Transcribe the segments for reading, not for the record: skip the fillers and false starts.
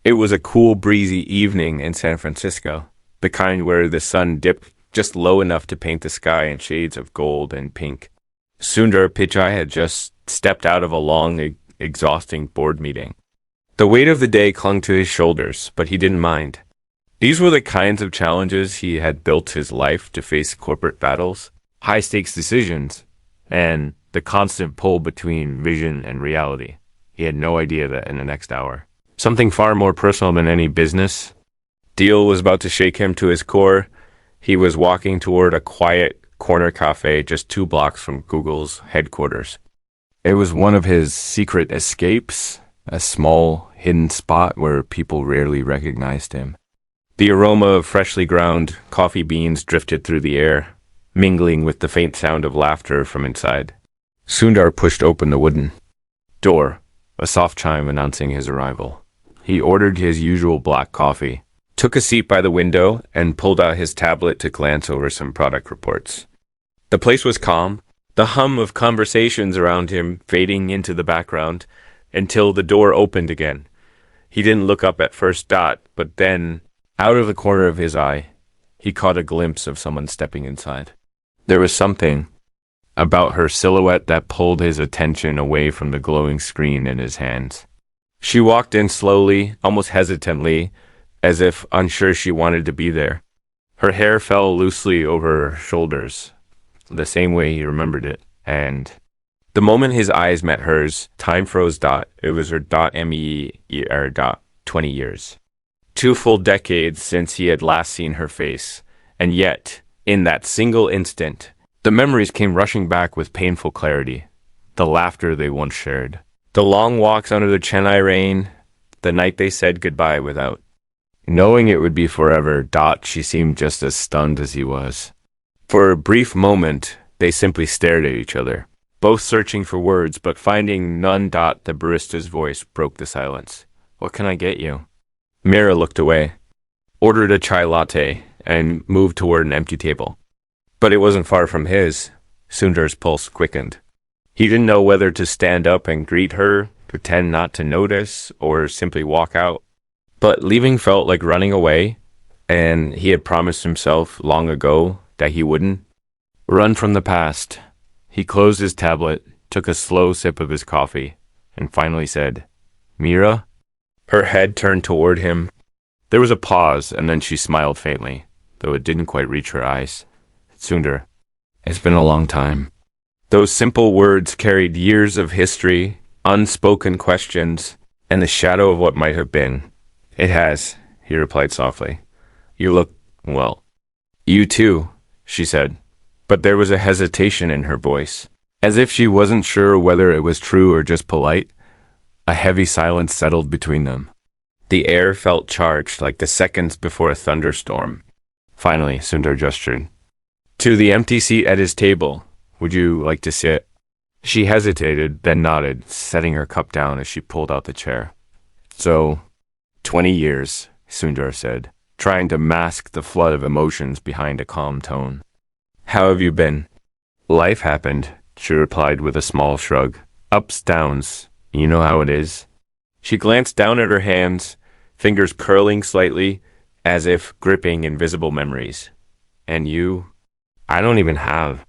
It was a cool, breezy evening in San Francisco, the kind where the sun dipped just low enough to paint the sky in shades of gold and pink. Sundar Pichai had just stepped out of a long, exhausting board meeting. The weight of the day clung to his shoulders, but he didn't mind. These were the kinds of challenges he had built his life to face: corporate battles, high-stakes decisions, and the constant pull between vision and reality. He had no idea that in the next hour, something far more personal than any business deal was about to shake him to his core. He was walking toward a quiet corner cafe just 2 blocks from Google's headquarters. It was one of his secret escapes, a small, hidden spot where people rarely recognized him. The aroma of freshly ground coffee beans drifted through the air, mingling with the faint sound of laughter from inside. Sundar pushed open the wooden door, a soft chime announcing his arrival. He ordered his usual black coffee, took a seat by the window, and pulled out his tablet to glance over some product reports. The place was calm, the hum of conversations around him fading into the background until the door opened again. He didn't look up at first, but then, out of the corner of his eye, he caught a glimpse of someone stepping inside. There was something about her silhouette that pulled his attention away from the glowing screen in his hands. She walked in slowly, almost hesitantly, as if unsure she wanted to be there. Her hair fell loosely over her shoulders, the same way he remembered it, and the moment his eyes met hers, time froze. It was her MER 20 years. 2 full decades since he had last seen her face, and yet, in that single instant, the memories came rushing back with painful clarity. The laughter they once shared, the long walks under the Chennai rain, the night they said goodbye without knowing it would be forever. She seemed just as stunned as he was. For a brief moment, they simply stared at each other, both searching for words, but finding none. The barista's voice broke the silence. "What can I get you?" Mira looked away, ordered a chai latte, and moved toward an empty table. But it wasn't far from his. Sundar's pulse quickened. He didn't know whether to stand up and greet her, pretend not to notice, or simply walk out. But leaving felt like running away, and he had promised himself long ago that he wouldn't run from the past. He closed his tablet, took a slow sip of his coffee, and finally said, "Mira?" Her head turned toward him. There was a pause, and then she smiled faintly, though it didn't quite reach her eyes. "Sundar, it's been a long time." Those simple words carried years of history, unspoken questions, and the shadow of what might have been. "It has," he replied softly. "You look, well." "You too," she said. But there was a hesitation in her voice, as if she wasn't sure whether it was true or just polite. A heavy silence settled between them. The air felt charged like the seconds before a thunderstorm. Finally, Sundar gestured to the empty seat at his table. "Would you like to sit?" She hesitated, then nodded, setting her cup down as she pulled out the chair. "So, 20 years, Sundar said, trying to mask the flood of emotions behind a calm tone. "How have you been?" "Life happened," she replied with a small shrug. "Ups, downs. You know how it is." She glanced down at her hands, fingers curling slightly, as if gripping invisible memories. "And you?" "I don't even have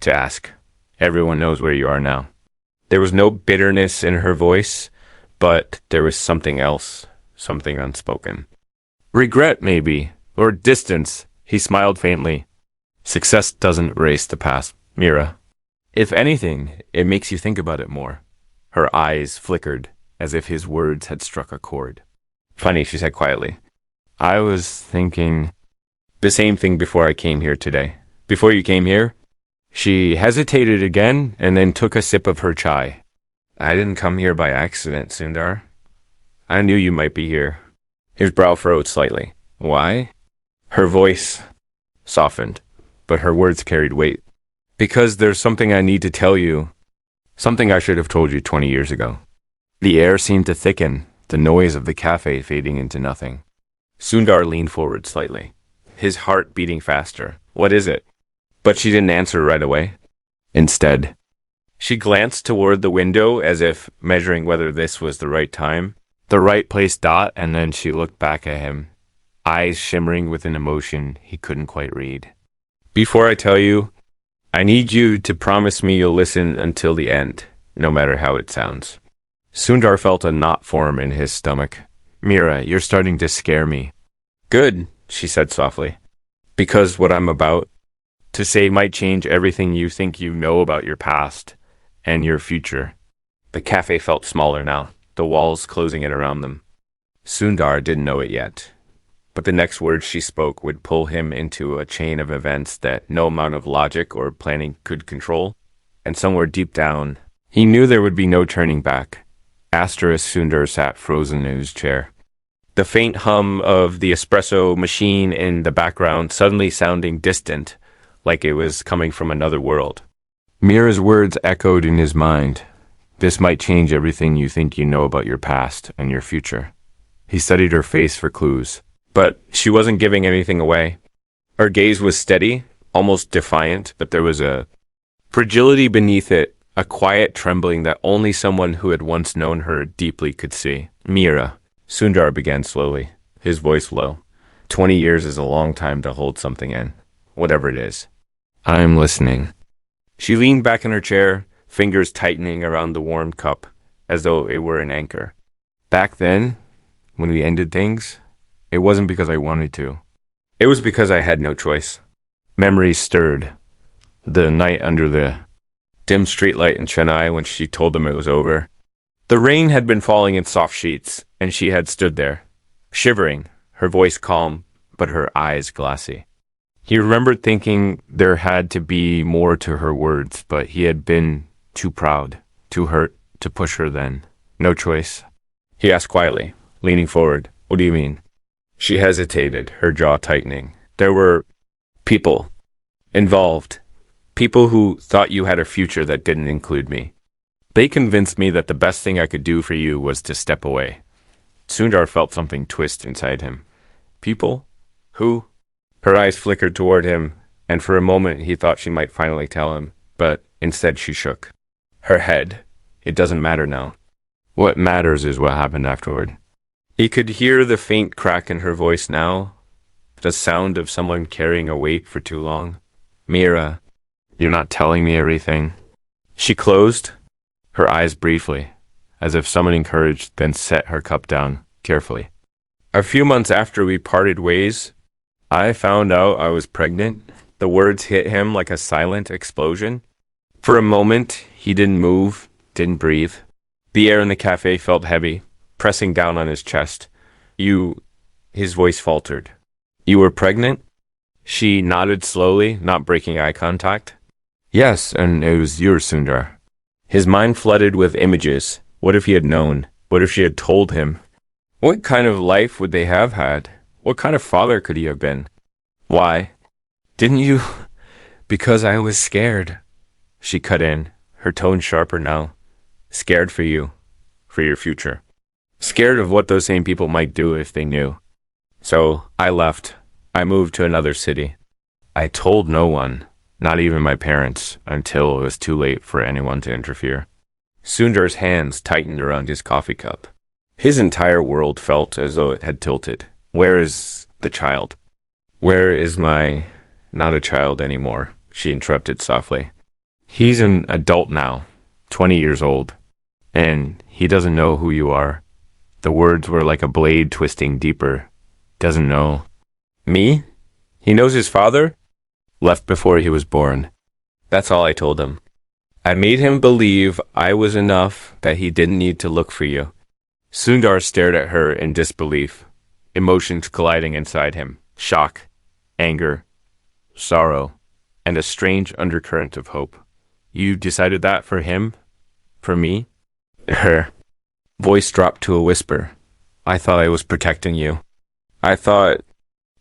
to ask. Everyone knows where you are now." There was no bitterness in her voice, but there was something else, something unspoken. "Regret, maybe, or distance." He smiled faintly. "Success doesn't erase the past, Mira. If anything, it makes you think about it more." Her eyes flickered, as if his words had struck a chord. "Funny," she said quietly. "I was thinking the same thing before I came here today." "Before you came here?" She hesitated again, and then took a sip of her chai. "I didn't come here by accident, Sundar. I knew you might be here." His brow furrowed slightly. "Why?" Her voice softened, but her words carried weight. "Because there's something I need to tell you. Something I should have told you 20 years ago." The air seemed to thicken, the noise of the cafe fading into nothing. Sundar leaned forward slightly, his heart beating faster. "What is it?" But she didn't answer right away. Instead, she glanced toward the window as if measuring whether this was the right time. The right place dot, and then she looked back at him, eyes shimmering with an emotion he couldn't quite read. Before I tell you, I need you to promise me you'll listen until the end, no matter how it sounds. Sundar felt a knot form in his stomach. Mira, you're starting to scare me. Good, she said softly, because what I'm about to say might change everything you think you know about your past and your future. The cafe felt smaller now, the walls closing in around them. Sundar didn't know it yet, but the next words she spoke would pull him into a chain of events that no amount of logic or planning could control, and somewhere deep down, he knew there would be no turning back. Asterisk Sundar sat frozen in his chair. The faint hum of the espresso machine in the background suddenly sounding distant, like it was coming from another world. Mira's words echoed in his mind. This might change everything you think you know about your past and your future. He studied her face for clues, but she wasn't giving anything away. Her gaze was steady, almost defiant, but there was a fragility beneath it, a quiet trembling that only someone who had once known her deeply could see. Mira, Sundar began slowly, his voice low. 20 years is a long time to hold something in, whatever it is. I'm listening. She leaned back in her chair, fingers tightening around the warm cup, as though it were an anchor. Back then, when we ended things, it wasn't because I wanted to. It was because I had no choice. Memories stirred. The night under the dim streetlight in Chennai when she told them it was over. The rain had been falling in soft sheets, and she had stood there, shivering, her voice calm, but her eyes glassy. He remembered thinking there had to be more to her words, but he had been too proud, too hurt, to push her then. No choice. He asked quietly, leaning forward, "What do you mean?" She hesitated, her jaw tightening. There were people involved. People who thought you had a future that didn't include me. They convinced me that the best thing I could do for you was to step away. Sundar felt something twist inside him. People? Who? Her eyes flickered toward him, and for a moment he thought she might finally tell him, but instead she shook her head. It doesn't matter now. What matters is what happened afterward. He could hear the faint crack in her voice now, the sound of someone carrying a weight for too long. Mira, you're not telling me everything. She closed her eyes briefly, as if summoning courage, then set her cup down carefully. A few months after we parted ways, I found out I was pregnant. The words hit him like a silent explosion. For a moment, he didn't move, didn't breathe. The air in the cafe felt heavy, pressing down on his chest. His voice faltered. You were pregnant? She nodded slowly, not breaking eye contact. Yes, and it was yours, Sundar. His mind flooded with images. What if he had known? What if she had told him? What kind of life would they have had? What kind of father could he have been? Why? Didn't you? Because I was scared. She cut in, her tone sharper now. Scared for you, for your future. Scared of what those same people might do if they knew. So I left. I moved to another city. I told no one, not even my parents, until it was too late for anyone to interfere. Sundar's hands tightened around his coffee cup. His entire world felt as though it had tilted. Where is the child? Where is my... Not a child anymore, she interrupted softly. He's an adult now, 20 years old, and he doesn't know who you are. The words were like a blade twisting deeper. Doesn't know. Me? He knows his father? Left before he was born. That's all I told him. I made him believe I was enough, that he didn't need to look for you. Sundar stared at her in disbelief, emotions colliding inside him. Shock, anger, sorrow, and a strange undercurrent of hope. You decided that for him? For me? Her voice dropped to a whisper. I thought I was protecting you. I thought,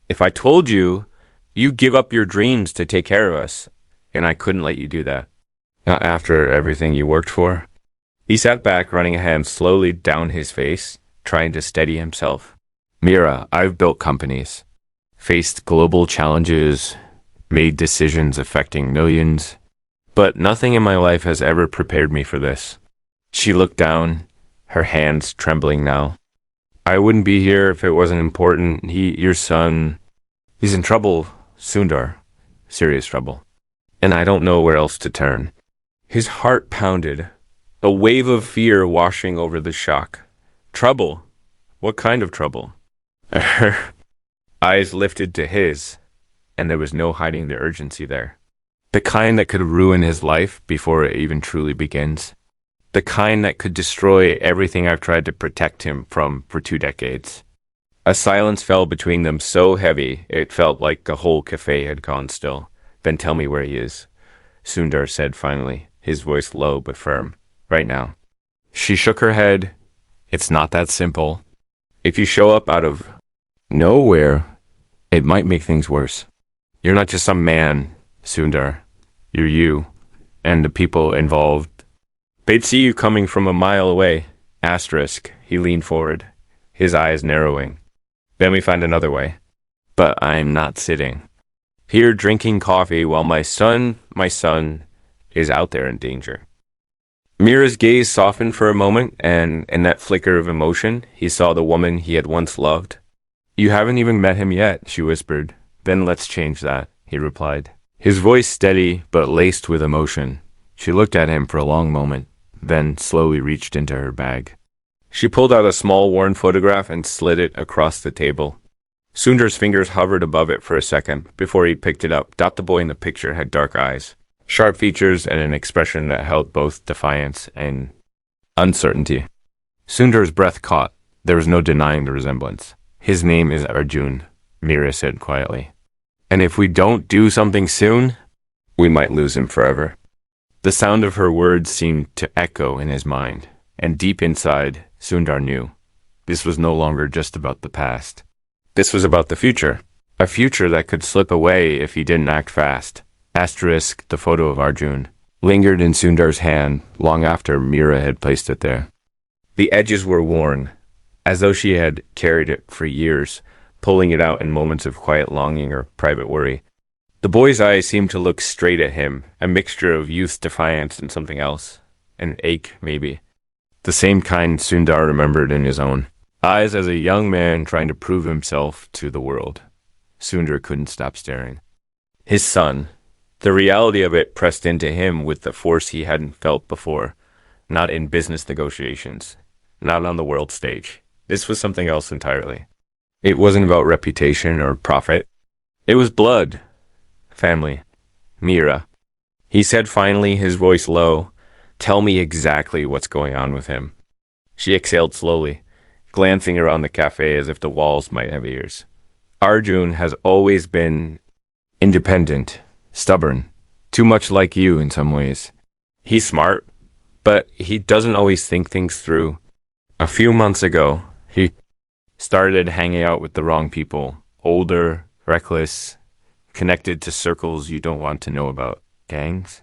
if I told you, you'd give up your dreams to take care of us, and I couldn't let you do that. Not after everything you worked for. He sat back, running a hand slowly down his face, trying to steady himself. Mira, I've built companies, faced global challenges, made decisions affecting millions, but nothing in my life has ever prepared me for this. She looked down, her hands trembling now. I wouldn't be here if it wasn't important. Your son, he's in trouble, Sundar. Serious trouble. And I don't know where else to turn. His heart pounded, a wave of fear washing over the shock. Trouble? What kind of trouble? Her eyes lifted to his, and there was no hiding the urgency there. The kind that could ruin his life before it even truly begins. The kind that could destroy everything I've tried to protect him from for 2 decades. A silence fell between them so heavy it felt like the whole cafe had gone still. Then tell me where he is, Sundar said finally, his voice low but firm. Right now. She shook her head. It's not that simple. If you show up out of nowhere, it might make things worse. You're not just some man, Sundar. You're you, and the people involved. They'd see you coming from a mile away. Asterisk. He leaned forward, his eyes narrowing. Then we find another way. But I'm not sitting here drinking coffee while my son is out there in danger. Mira's gaze softened for a moment, and in that flicker of emotion, he saw the woman he had once loved. You haven't even met him yet, she whispered. Then let's change that, he replied. His voice steady, but laced with emotion. She looked at him for a long moment, then slowly reached into her bag. She pulled out a small worn photograph and slid it across the table. Sundar's fingers hovered above it for a second before he picked it up. The boy in the picture had dark eyes, sharp features, and an expression that held both defiance and uncertainty. Sundar's breath caught. There was no denying the resemblance. His name is Arjun, Mira said quietly. And if we don't do something soon, we might lose him forever. The sound of her words seemed to echo in his mind, and deep inside, Sundar knew. This was no longer just about the past. This was about the future. A future that could slip away if he didn't act fast. Asterisk, the photo of Arjun, lingered in Sundar's hand long after Mira had placed it there. The edges were worn, as though she had carried it for years, pulling it out in moments of quiet longing or private worry. The boy's eyes seemed to look straight at him, a mixture of youth's defiance and something else. An ache, maybe. The same kind Sundar remembered in his own. Eyes as a young man trying to prove himself to the world. Sundar couldn't stop staring. His son. The reality of it pressed into him with the force he hadn't felt before. Not in business negotiations. Not on the world stage. This was something else entirely. It wasn't about reputation or profit. It was blood. Family. Mira. He said finally, his voice low, tell me exactly what's going on with him. She exhaled slowly, glancing around the cafe as if the walls might have ears. Arjun has always been independent, stubborn, too much like you in some ways. He's smart, but he doesn't always think things through. A few months ago, he started hanging out with the wrong people, older, reckless, connected to circles you don't want to know about. Gangs?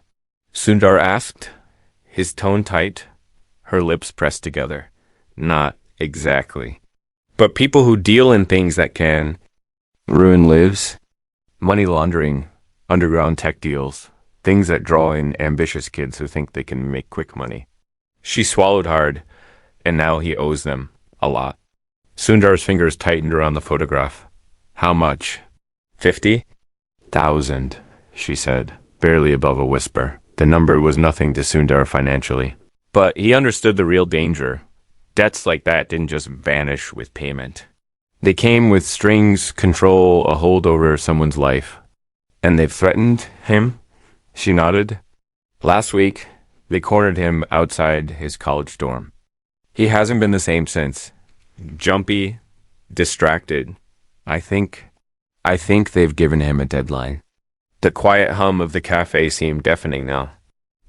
Sundar asked, his tone tight, her lips pressed together. Not exactly. But people who deal in things that can ruin lives, money laundering, underground tech deals, things that draw in ambitious kids who think they can make quick money. She swallowed hard, and now he owes them a lot. Sundar's fingers tightened around the photograph. How much? 50,000, she said, barely above a whisper. The number was nothing to Sundar financially. But he understood the real danger. Debts like that didn't just vanish with payment. They came with strings, control, a hold over someone's life. And they've threatened him? She nodded. Last week, they cornered him outside his college dorm. He hasn't been the same since. Jumpy, distracted. I think they've given him a deadline. The quiet hum of the cafe seemed deafening now.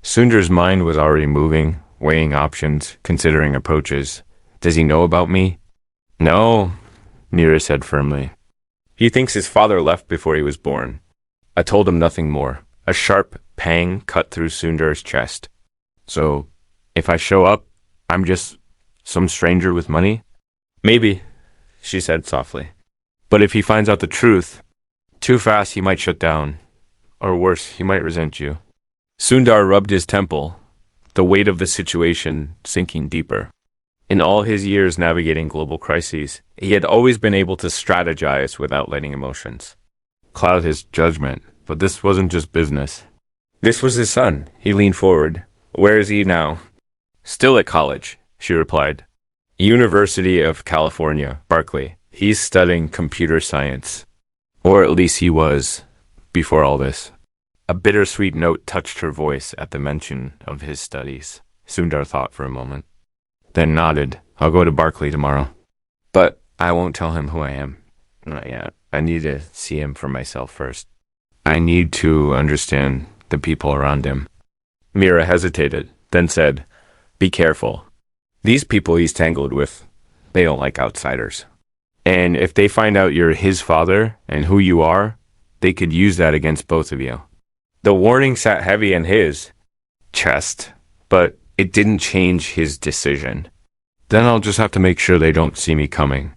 Sundar's mind was already moving, weighing options, considering approaches. Does he know about me? No, Neera said firmly. He thinks his father left before he was born. I told him nothing more. A sharp pang cut through Sundar's chest. So, if I show up, I'm just some stranger with money? Maybe, she said softly. But if he finds out the truth, too fast he might shut down. Or worse, he might resent you. Sundar rubbed his temple, the weight of the situation sinking deeper. In all his years navigating global crises, he had always been able to strategize without letting emotions cloud his judgment. But this wasn't just business. This was his son. He leaned forward. Where is he now? Still at college, she replied. University of California, Berkeley. He's studying computer science. Or at least he was, before all this. A bittersweet note touched her voice at the mention of his studies. Sundar thought for a moment, then nodded. I'll go to Berkeley tomorrow. But I won't tell him who I am. Not yet. I need to see him for myself first. I need to understand the people around him. Mira hesitated, then said, Be careful. These people he's tangled with, they don't like outsiders. And if they find out you're his father and who you are, they could use that against both of you. The warning sat heavy in his chest, but it didn't change his decision. Then I'll just have to make sure they don't see me coming.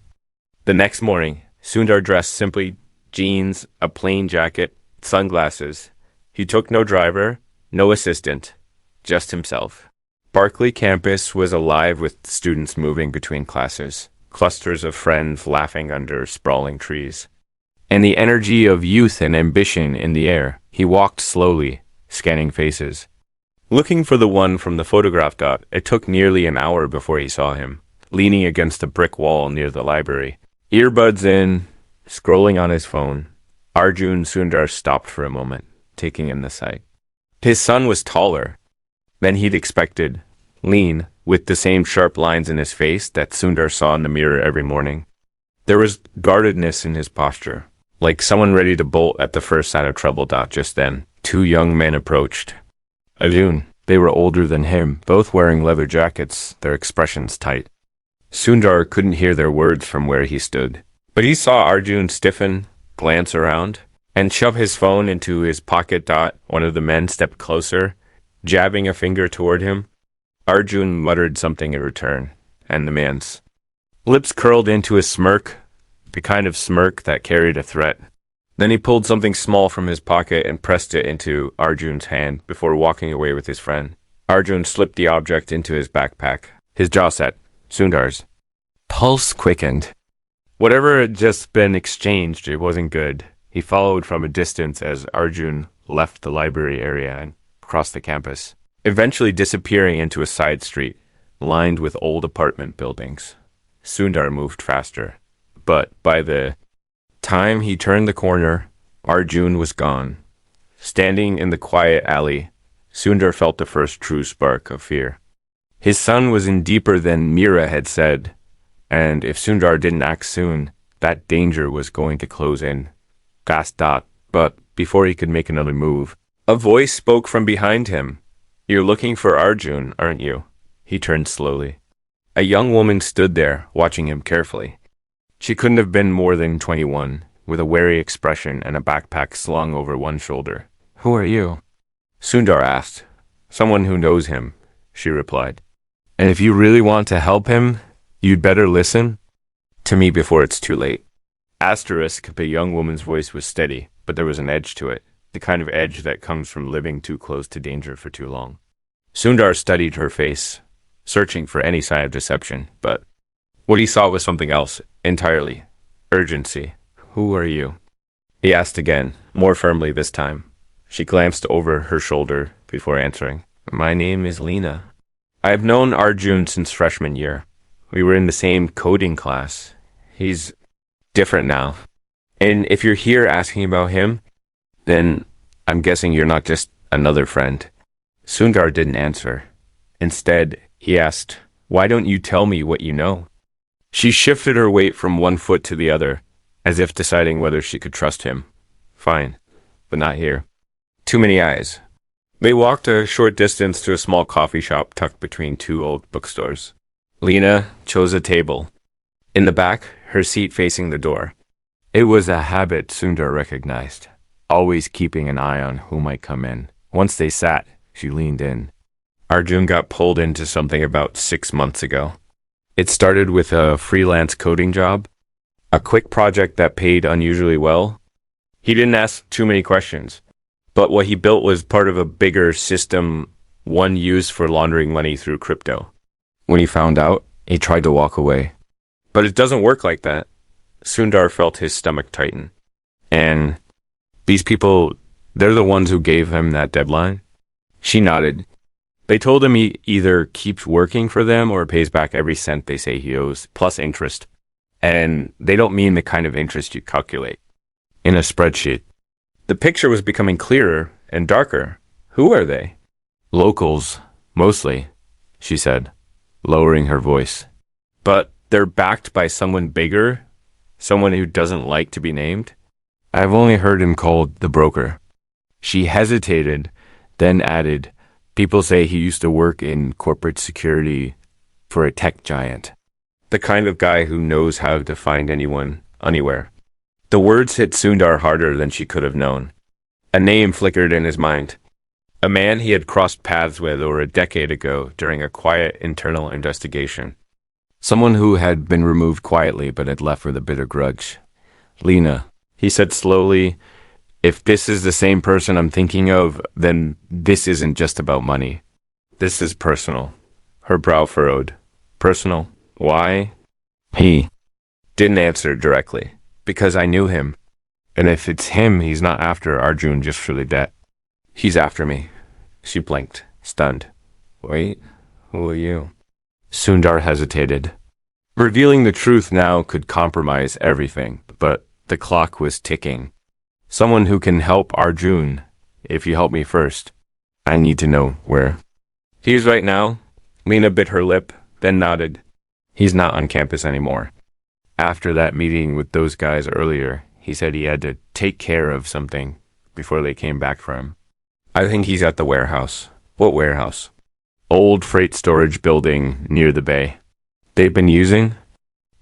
The next morning, Sundar dressed simply: jeans, a plain jacket, sunglasses. He took no driver, no assistant, just himself. Berkeley campus was alive with students moving between classes, clusters of friends laughing under sprawling trees, and the energy of youth and ambition in the air. He walked slowly, scanning faces. Looking for the one from the photograph dot, it took nearly an hour before he saw him, leaning against a brick wall near the library. Earbuds in, scrolling on his phone, Arjun Sundar stopped for a moment, taking in the sight. His son was taller than he'd expected, lean, with the same sharp lines in his face that Sundar saw in the mirror every morning. There was guardedness in his posture, like someone ready to bolt at the first sign of trouble. Just then, two young men approached. Arjun. They were older than him, both wearing leather jackets, their expressions tight. Sundar couldn't hear their words from where he stood, but he saw Arjun stiffen, glance around, and shove his phone into his pocket. One of the men stepped closer, jabbing a finger toward him. Arjun muttered something in return, and the man's lips curled into a smirk, the kind of smirk that carried a threat. Then he pulled something small from his pocket and pressed it into Arjun's hand before walking away with his friend. Arjun slipped the object into his backpack. His jaw set. Sundar's pulse quickened. Whatever had just been exchanged, it wasn't good. He followed from a distance as Arjun left the library area and crossed the campus, eventually disappearing into a side street lined with old apartment buildings. Sundar moved faster, but by the time he turned the corner, Arjun was gone. Standing in the quiet alley, Sundar felt the first true spark of fear. His son was in deeper than Mira had said, and if Sundar didn't act soon, that danger was going to close in. But before he could make another move, a voice spoke from behind him. You're looking for Arjun, aren't you? He turned slowly. A young woman stood there, watching him carefully. She couldn't have been more than 21, with a wary expression and a backpack slung over one shoulder. Who are you? Sundar asked. Someone who knows him, she replied. And if you really want to help him, you'd better listen to me before it's too late. Asterisk, the young woman's voice was steady, but there was an edge to it, the kind of edge that comes from living too close to danger for too long. Sundar studied her face, searching for any sign of deception, but what he saw was something else entirely. Urgency. Who are you? He asked again, more firmly this time. She glanced over her shoulder before answering. My name is Lena. I have known Arjun since freshman year. We were in the same coding class. He's different now. And if you're here asking about him, then I'm guessing you're not just another friend. Sundar didn't answer. Instead, he asked, Why don't you tell me what you know? She shifted her weight from one foot to the other, as if deciding whether she could trust him. Fine, but not here. Too many eyes. They walked a short distance to a small coffee shop tucked between two old bookstores. Lena chose a table. In the back, her seat facing the door. It was a habit Sundar recognized, always keeping an eye on who might come in. Once they sat, she leaned in. Arjun got pulled into something about 6 months ago. It started with a freelance coding job, a quick project that paid unusually well. He didn't ask too many questions, but what he built was part of a bigger system, one used for laundering money through crypto. When he found out, He tried to walk away. But it doesn't work like that. Sundar felt his stomach tighten. And these people, they're the ones who gave him that deadline? She nodded. They told him he either keeps working for them or pays back every cent they say he owes, plus interest. And they don't mean the kind of interest you calculate in a spreadsheet. The picture was becoming clearer and darker. Who are they? Locals, mostly, she said, lowering her voice. But they're backed by someone bigger, someone who doesn't like to be named. I've only heard him called the broker. She hesitated, then added, people say he used to work in corporate security for a tech giant. The kind of guy who knows how to find anyone, anywhere. The words hit Sundar harder than she could have known. A name flickered in his mind. A man he had crossed paths with over a decade ago during a quiet internal investigation. Someone who had been removed quietly but had left with a bitter grudge. Lena, he said slowly, if this is the same person I'm thinking of, then this isn't just about money. This is personal. Her brow furrowed. Personal? Why? He didn't answer directly. Because I knew him. And if it's him, he's not after Arjun just for the debt. He's after me. She blinked, stunned. Wait, who are you? Sundar hesitated. Revealing the truth now could compromise everything, but the clock was ticking. Someone who can help Arjun, if you help me first. I need to know where. He's right now. Lena bit her lip, then nodded. He's not on campus anymore. After that meeting with those guys earlier, he said he had to take care of something before they came back for him. I think he's at the warehouse. What warehouse? Old freight storage building near the bay. They've been using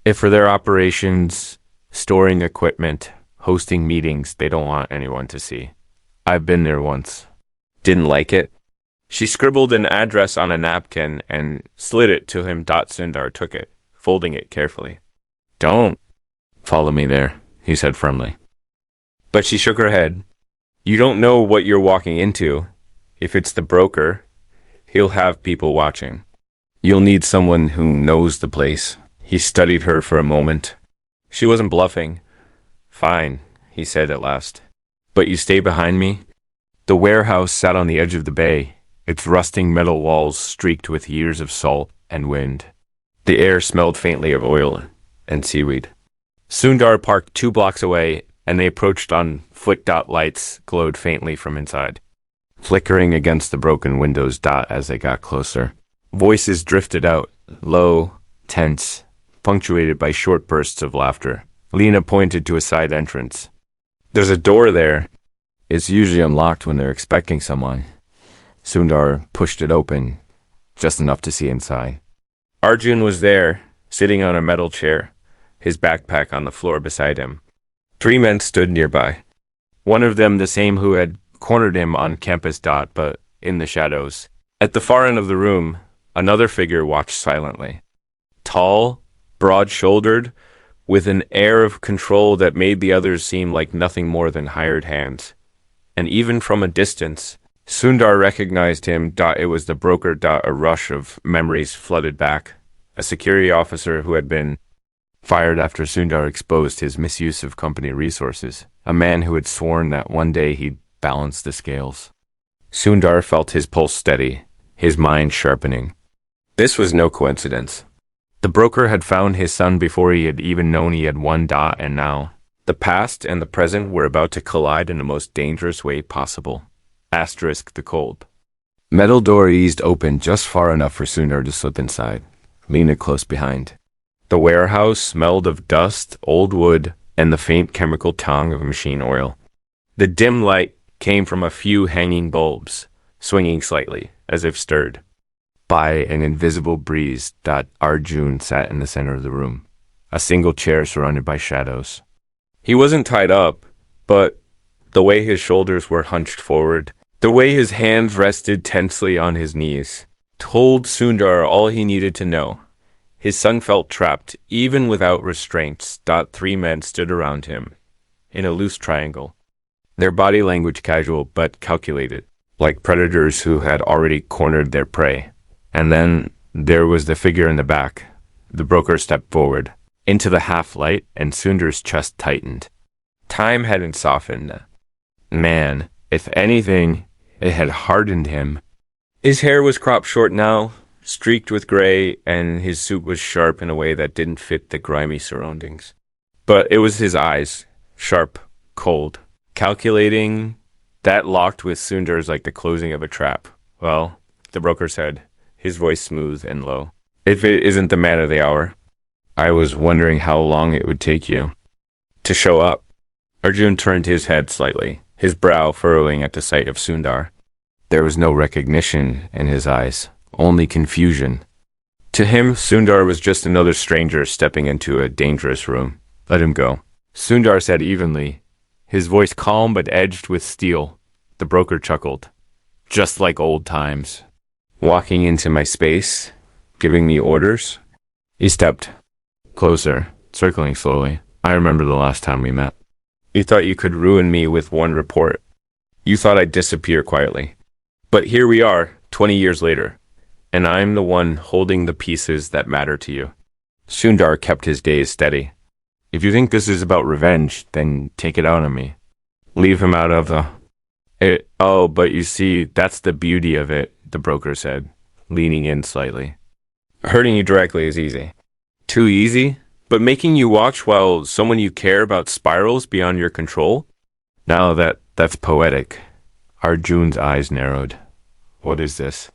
it for their operations, storing equipment, hosting meetings they don't want anyone to see. I've been there once. Didn't like it. She scribbled an address on a napkin and slid it to him. Sundar took it, folding it carefully. Don't follow me there, he said firmly. But she shook her head. You don't know what you're walking into. If it's the broker, he'll have people watching. You'll need someone who knows the place. He studied her for a moment. She wasn't bluffing. Fine, he said at last. But you stay behind me? The warehouse sat on the edge of the bay, its rusting metal walls streaked with years of salt and wind. The air smelled faintly of oil and seaweed. Sundar parked 2 blocks away, and they approached on foot. Lights glowed faintly from inside, flickering against the broken windows. As they got closer, voices drifted out, low, tense, punctuated by short bursts of laughter. Lena pointed to a side entrance. There's a door there. It's usually unlocked when they're expecting someone. Sundar pushed it open, just enough to see inside. Arjun was there, sitting on a metal chair, his backpack on the floor beside him. 3 men stood nearby. One of them the same who had cornered him on campus. But in the shadows. At the far end of the room, another figure watched silently. Tall, broad-shouldered, with an air of control that made the others seem like nothing more than hired hands. And even from a distance, Sundar recognized him. It was the broker. A rush of memories flooded back. A security officer who had been fired after Sundar exposed his misuse of company resources. A man who had sworn that one day he'd balance the scales. Sundar felt his pulse steady, his mind sharpening. This was no coincidence. The broker had found his son before he had even known he had one. And now, the past and the present were about to collide in the most dangerous way possible. Asterisk the cold. Metal door eased open just far enough for Sundar to slip inside, Lena close behind. The warehouse smelled of dust, old wood, and the faint chemical tongue of machine oil. The dim light came from a few hanging bulbs, swinging slightly, as if stirred by an invisible breeze. Arjun sat in the center of the room, a single chair surrounded by shadows. He wasn't tied up, but the way his shoulders were hunched forward, the way his hands rested tensely on his knees, told Sundar all he needed to know. His son felt trapped, even without restraints. 3 men stood around him, in a loose triangle, their body language casual but calculated, like predators who had already cornered their prey. And then there was the figure in the back, The broker stepped forward, into the half-light, and Sundar's chest tightened. Time hadn't softened. Man, if anything, it had hardened him. His hair was cropped short now, streaked with gray, and his suit was sharp in a way that didn't fit the grimy surroundings. But it was his eyes, sharp, cold, calculating, that locked with Sundar's like the closing of a trap. Well, the broker said, his voice smooth and low. If it isn't the man of the hour, I was wondering how long it would take you to show up. Arjun turned his head slightly, his brow furrowing at the sight of Sundar. There was no recognition in his eyes, only confusion. To him, Sundar was just another stranger stepping into a dangerous room. Let him go. Sundar said evenly, his voice calm but edged with steel. The broker chuckled. Just like old times. Walking into my space, giving me orders. He stepped closer, circling slowly. I remember the last time we met. You thought you could ruin me with one report. You thought I'd disappear quietly. But here we are, 20 years later, and I'm the one holding the pieces that matter to you. Sundar kept his gaze steady. If you think this is about revenge, then take it out on me. Leave him out of the... but you see, that's the beauty of it, the broker said, leaning in slightly. Hurting you directly is easy. Too easy? But making you watch while someone you care about spirals beyond your control? Now that's poetic. Arjun's eyes narrowed. What is this?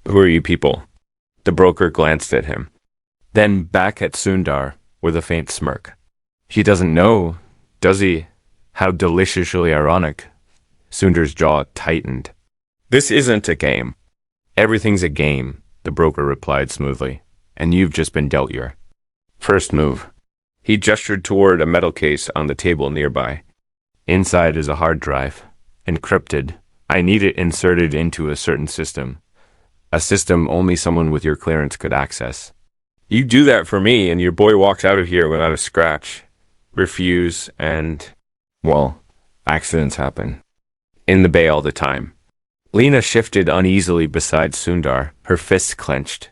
Who are you people? The broker glanced at him. Then back at Sundar with a faint smirk. He doesn't know, does he? How deliciously ironic. Sundar's jaw tightened. This isn't a game. Everything's a game, the broker replied smoothly. And you've just been dealt your first move. He gestured toward a metal case on the table nearby. Inside is a hard drive, encrypted. I need it inserted into a certain system. A system only someone with your clearance could access. You do that for me, and your boy walks out of here without a scratch. Refuse, and, well, accidents happen. In the bay all the time. Lena shifted uneasily beside Sundar, her fists clenched.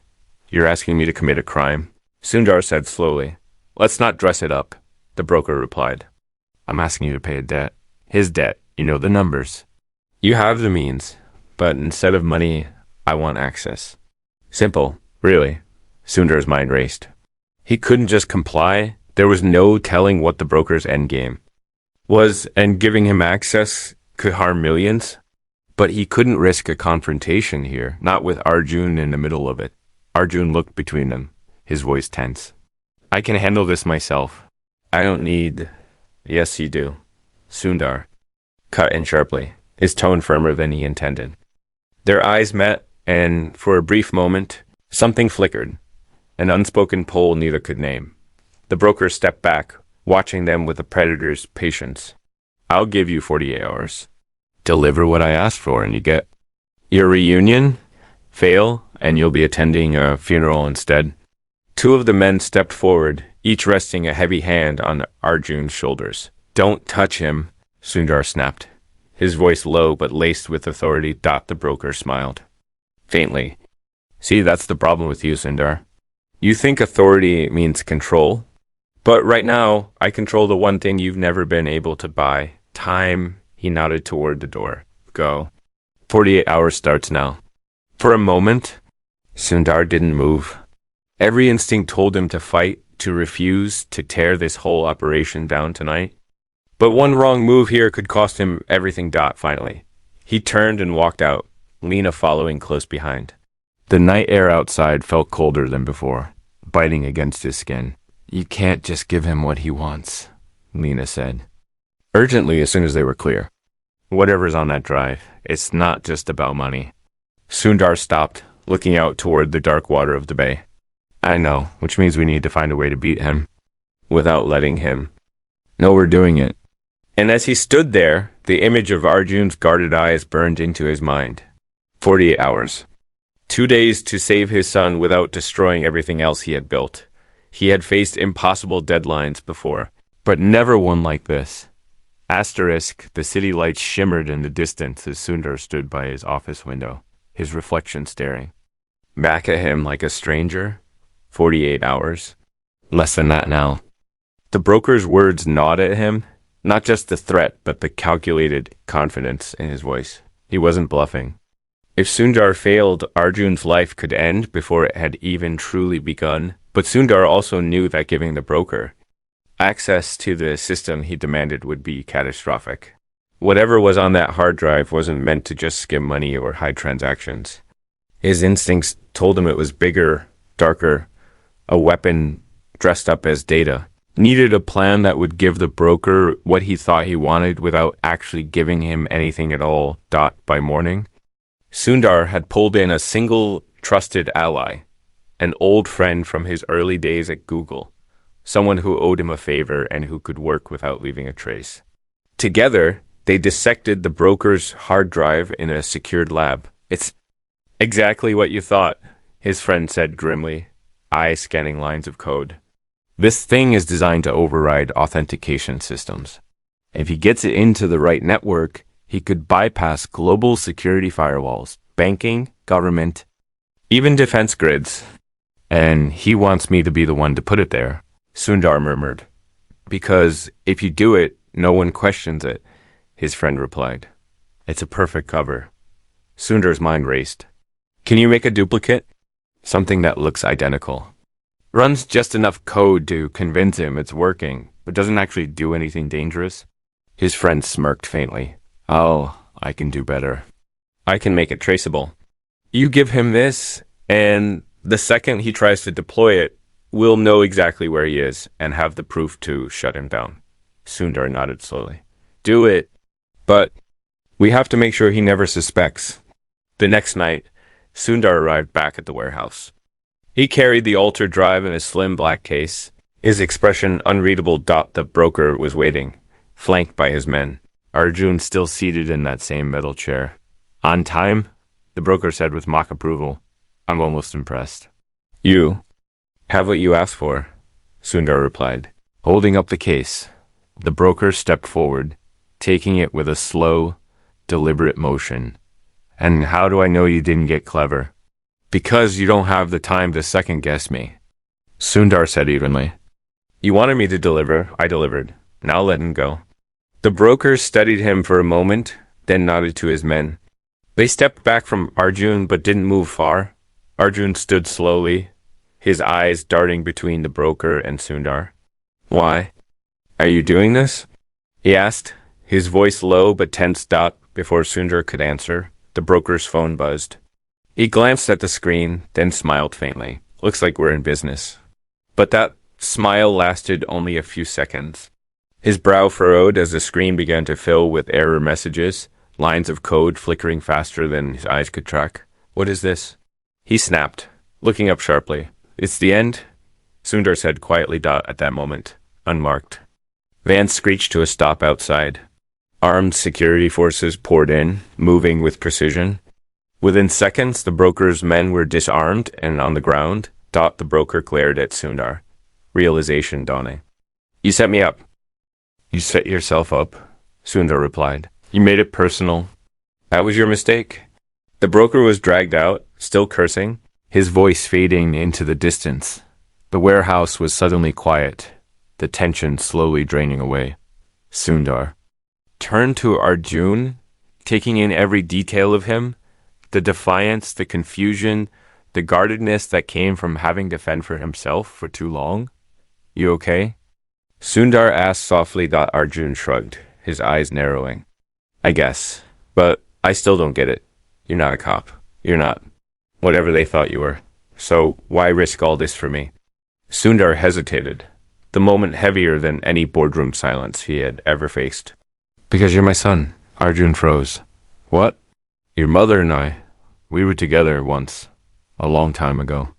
You're asking me to commit a crime? Sundar said slowly. Let's not dress it up, the broker replied. I'm asking you to pay a debt. His debt, you know the numbers. You have the means, but instead of money, I want access. Simple, really. Sundar's mind raced. He couldn't just comply. There was no telling what the broker's endgame was, and giving him access could harm millions. But he couldn't risk a confrontation here, not with Arjun in the middle of it. Arjun looked between them, his voice tense. I can handle this myself. I don't need... Yes, you do. Sundar cut in sharply, his tone firmer than he intended. Their eyes met, and for a brief moment, something flickered, an unspoken pull neither could name. The broker stepped back, watching them with a predator's patience. I'll give you 48 hours. Deliver what I asked for, and you get your reunion. Fail, and you'll be attending a funeral instead. Two of the men stepped forward, each resting a heavy hand on Arjun's shoulders. Don't touch him, Sundar snapped. His voice low but laced with authority. The broker smiled. Faintly. See, that's the problem with you, Sundar. You think authority means control? But right now, I control the one thing you've never been able to buy. Time. He nodded toward the door. Go. 48 hours starts now. For a moment, Sundar didn't move. Every instinct told him to fight, to refuse, to tear this whole operation down tonight. But one wrong move here could cost him everything. Finally. He turned and walked out, Lena following close behind. The night air outside felt colder than before, biting against his skin. You can't just give him what he wants, Lena said. Urgently as soon as they were clear. Whatever's on that drive, it's not just about money. Sundar stopped, looking out toward the dark water of the bay. I know, which means we need to find a way to beat him, without letting him know we're doing it. And as he stood there, the image of Arjun's guarded eyes burned into his mind. 48 hours. 2 days to save his son without destroying everything else he had built. He had faced impossible deadlines before, but never one like this. Asterisk, the city lights shimmered in the distance as Sundar stood by his office window, his reflection staring back at him like a stranger. 48 hours. Less than that now. The broker's words gnawed at him, not just the threat, but the calculated confidence in his voice. He wasn't bluffing. If Sundar failed, Arjun's life could end before it had even truly begun. But Sundar also knew that giving the broker access to the system he demanded would be catastrophic. Whatever was on that hard drive wasn't meant to just skim money or hide transactions. His instincts told him it was bigger, darker, a weapon dressed up as data. Needed a plan that would give the broker what he thought he wanted without actually giving him anything at all. By morning, Sundar had pulled in a single trusted ally, an old friend from his early days at Google, someone who owed him a favor and who could work without leaving a trace. Together, they dissected the broker's hard drive in a secured lab. It's exactly what you thought, his friend said grimly, eyes scanning lines of code. This thing is designed to override authentication systems. If he gets it into the right network, he could bypass global security firewalls, banking, government, even defense grids. And he wants me to be the one to put it there, Sundar murmured. Because if you do it, no one questions it, his friend replied. It's a perfect cover. Sundar's mind raced. Can you make a duplicate? Something that looks identical. Runs just enough code to convince him it's working, but doesn't actually do anything dangerous. His friend smirked faintly. Oh, I can do better. I can make it traceable. You give him this, and the second he tries to deploy it, we'll know exactly where he is and have the proof to shut him down. Sundar nodded slowly. Do it, but we have to make sure he never suspects. The next night, Sundar arrived back at the warehouse. He carried the altered drive in a slim black case, his expression unreadable. The broker was waiting, flanked by his men. Arjun still seated in that same metal chair. On time? The broker said with mock approval. I'm almost impressed. You have what you asked for, Sundar replied, holding up the case. The broker stepped forward, taking it with a slow, deliberate motion. And how do I know you didn't get clever? Because you don't have the time to second-guess me, Sundar said evenly. You wanted me to deliver, I delivered. Now let him go. The broker studied him for a moment, then nodded to his men. They stepped back from Arjun but didn't move far. Arjun stood slowly, his eyes darting between the broker and Sundar. Why? Are you doing this? He asked, his voice low but tense. Before Sundar could answer, the broker's phone buzzed. He glanced at the screen, then smiled faintly. Looks like we're in business. But that smile lasted only a few seconds. His brow furrowed as the screen began to fill with error messages, lines of code flickering faster than his eyes could track. What is this? He snapped, looking up sharply. It's the end? Sundar said quietly. At that moment, unmarked. Vans screeched to a stop outside. Armed security forces poured in, moving with precision. Within seconds, the broker's men were disarmed and on the ground. The broker glared at Sundar, realization dawning. You set me up. You set yourself up, Sundar replied. You made it personal. That was your mistake. The broker was dragged out, still cursing, his voice fading into the distance. The warehouse was suddenly quiet, the tension slowly draining away. Sundar turned to Arjun, taking in every detail of him, the defiance, the confusion, the guardedness that came from having to fend for himself for too long. You okay? Sundar asked softly. Arjun shrugged, his eyes narrowing. I guess, but I still don't get it. You're not a cop. You're not. Whatever they thought you were. So why risk all this for me? Sundar hesitated, the moment heavier than any boardroom silence he had ever faced. Because you're my son. Arjun froze. What? Your mother and I, we were together once, a long time ago.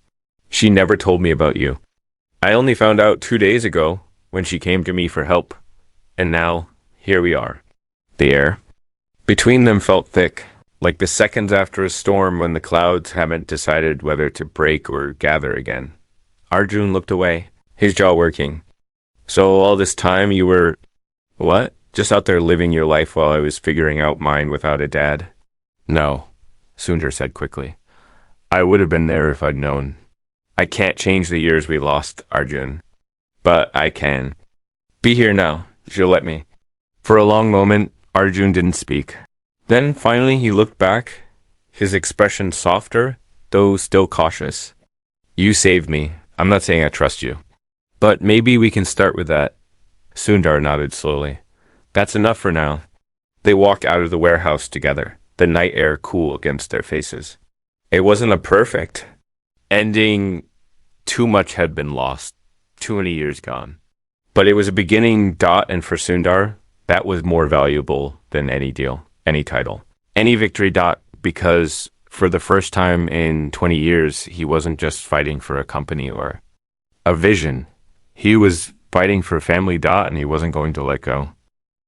She never told me about you. I only found out 2 days ago when she came to me for help. And now, here we are. The air between them felt thick, like the seconds after a storm when the clouds haven't decided whether to break or gather again. Arjun looked away, his jaw working. So all this time you were... What? Just out there living your life while I was figuring out mine without a dad? No, Sundar said quickly. I would have been there if I'd known. I can't change the years we lost, Arjun, but I can. Be here now, if you'll let me. For a long moment, Arjun didn't speak. Then finally he looked back, his expression softer, though still cautious. You saved me. I'm not saying I trust you. But maybe we can start with that. Sundar nodded slowly. That's enough for now. They walked out of the warehouse together, the night air cool against their faces. It wasn't a perfect ending. Too much had been lost. Too many years gone. But it was a beginning. And for Sundar, that was more valuable than any deal, any title, any victory. Because for the first time in 20 years, he wasn't just fighting for a company or a vision. He was fighting for family. And he wasn't going to let go.